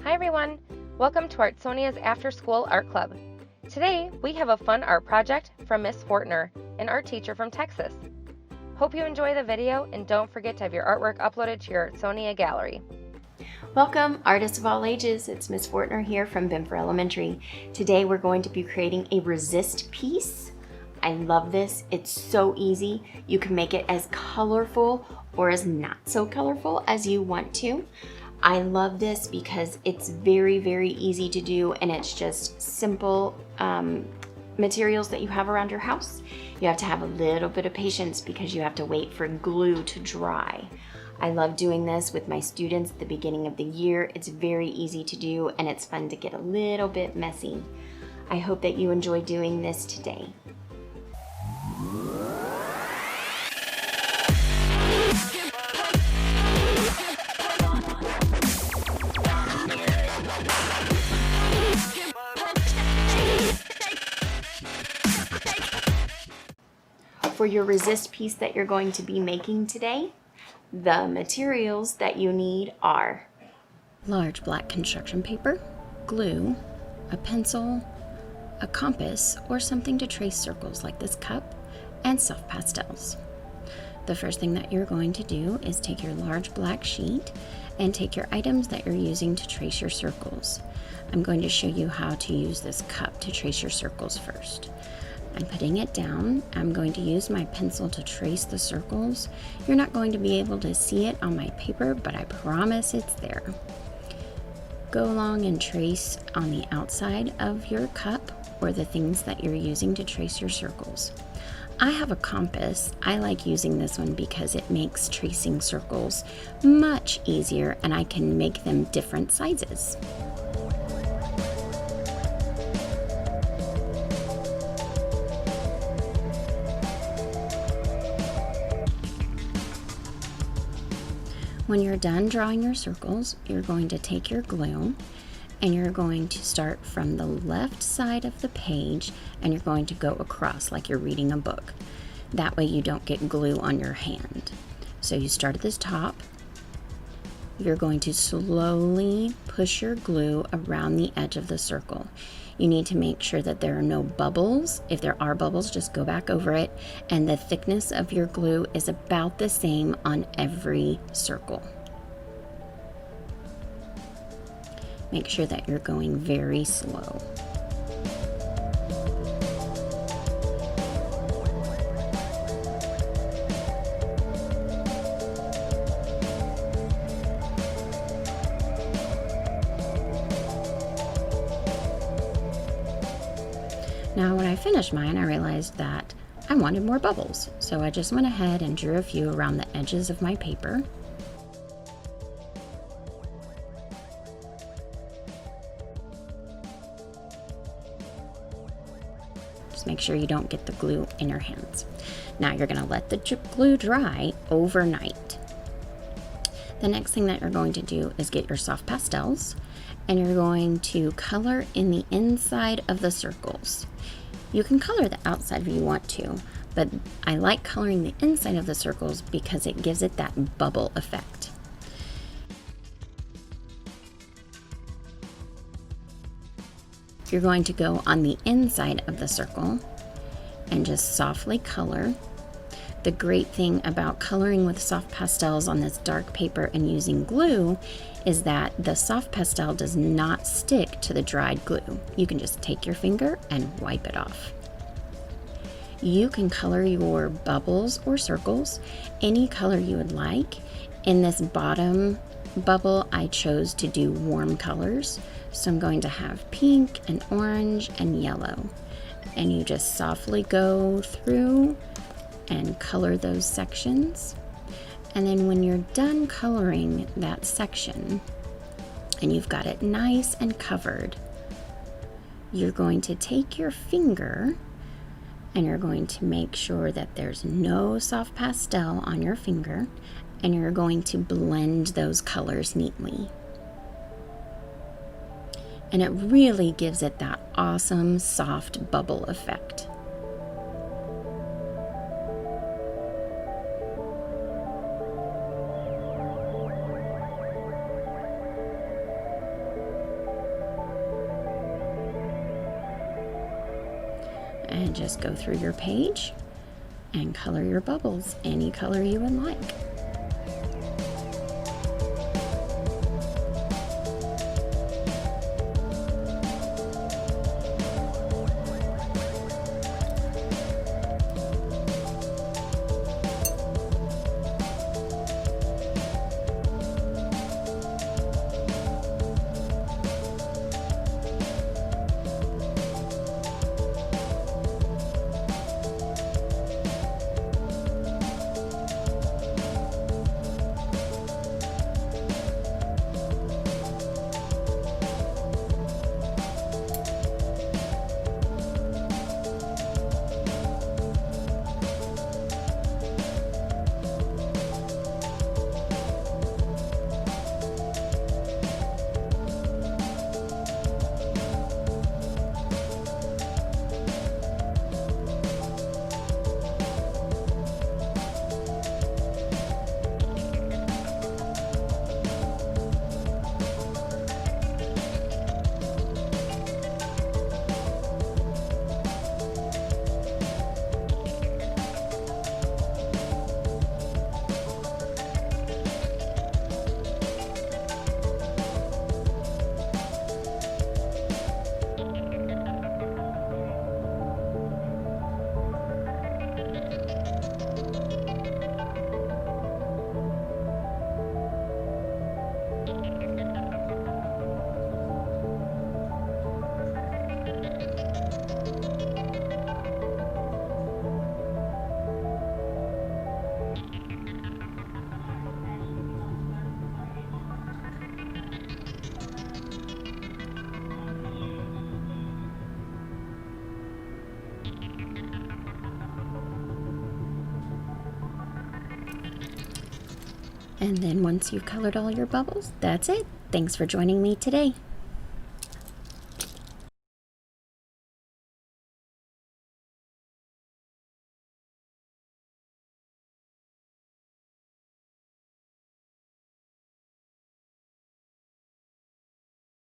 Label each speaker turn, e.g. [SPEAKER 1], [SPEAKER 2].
[SPEAKER 1] Hi everyone! Welcome to Artsonia's After School Art Club. Today we have a fun art project from Miss Fortner, an art teacher from Texas. Hope you enjoy the video and don't forget to have your artwork uploaded to your Artsonia gallery.
[SPEAKER 2] Welcome, artists of all ages. It's Miss Fortner here from Bimfer Elementary. Today we're going to be creating a resist piece. I love this. It's so easy. You can make it as colorful or as not so colorful as you want to. I love this because it's very, very easy to do, and it's just simple materials that you have around your house. You have to have a little bit of patience because you have to wait for glue to dry. I love doing this with my students at the beginning of the year. It's very easy to do, and it's fun to get a little bit messy. I hope that you enjoy doing this today. For your resist piece that you're going to be making today, the materials that you need are large black construction paper, glue, a pencil, a compass or something to trace circles like this cup, and soft pastels. The first thing that you're going to do is take your large black sheet and take your items that you're using to trace your circles. I'm going to show you how to use this cup to trace your circles first. I'm putting it down. I'm going to use my pencil to trace the circles. You're not going to be able to see it on my paper, but I promise it's there. Go along and trace on the outside of your cup or the things that you're using to trace your circles. I have a compass. I like using this one because it makes tracing circles much easier, and I can make them different sizes. When you're done drawing your circles, you're going to take your glue and you're going to start from the left side of the page and you're going to go across like you're reading a book. That way you don't get glue on your hand. So you start at this top. You're going to slowly push your glue around the edge of the circle. You need to make sure that there are no bubbles. If there are bubbles, just go back over it. And the thickness of your glue is about the same on every circle. Make sure that you're going very slow. Now when I finished mine, I realized that I wanted more bubbles, so I just went ahead and drew a few around the edges of my paper. Just make sure you don't get the glue in your hands. Now you're going to let the glue dry overnight. The next thing that you're going to do is get your soft pastels, and you're going to color in the inside of the circles. You can color the outside if you want to, but I like coloring the inside of the circles because it gives it that bubble effect. You're going to go on the inside of the circle and just softly color. The great thing about coloring with soft pastels on this dark paper and using glue is that the soft pastel does not stick to the dried glue. You can just take your finger and wipe it off. You can color your bubbles or circles any color you would like. In this bottom bubble, I chose to do warm colors. So I'm going to have pink and orange and yellow. And you just softly go through and color those sections. And then when you're done coloring that section and you've got it nice and covered, you're going to take your finger and you're going to make sure that there's no soft pastel on your finger, and you're going to blend those colors neatly. And it really gives it that awesome soft bubble effect. and just go through your page and color your bubbles any color you would like. And then once you've colored all your bubbles, that's it. Thanks for joining me today.